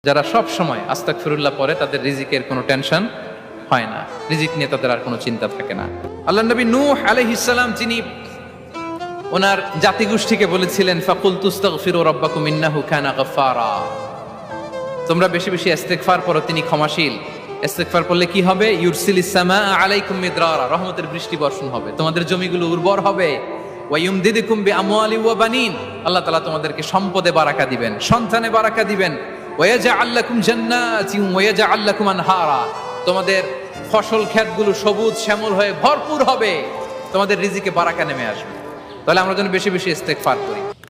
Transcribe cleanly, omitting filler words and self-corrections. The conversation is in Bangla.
যারা সব সময় আস্তাগফিরুল্লাহ পড়ে তাদের রিজিকের কোনো টেনশন হয় না, রিজিক নিয়ে তাদের আর কোনো চিন্তা থাকে না। আল্লাহ নবী নূহ আলাইহিস সালাম যিনি ওনার জাতিগোষ্ঠীকে বলেছিলেন ফাকুল তুস্তাগফিরু রাব্বাকুম ইন্নাহু কানা গাফফারা, তোমরা বেশি বেশি ইস্তেগফার পড়ো, তিনি ক্ষমাশীল। ইস্তেগফার করলে কি হবে? ইউরসিলিস সামাআ আলাইকুম মিদরারা, রহমতের বৃষ্টি বর্ষণ হবে, তোমাদের জমিগুলো উর্বর হবে। ওয়া ইউমদিদুকুম বিআমওয়ালি ওয়া বানিন, আল্লাহ তাআলা তোমাদেরকে সম্পদে বারাকা দিবেন, সন্তানে বারাকা দিবেন। ওয়া ইয়াজআল লাকুম জান্নাতিন ওয়া ইয়াজআল লাকুম আনহারা, তোমাদের ফসল ক্ষেতগুলো সবুজ শ্যামল হয়ে ভরপুর হবে, তোমাদের রিজিকে বারাকা নেমে আসবে। তাহলে আমরা যেন বেশি বেশি ইস্তেগফার করি।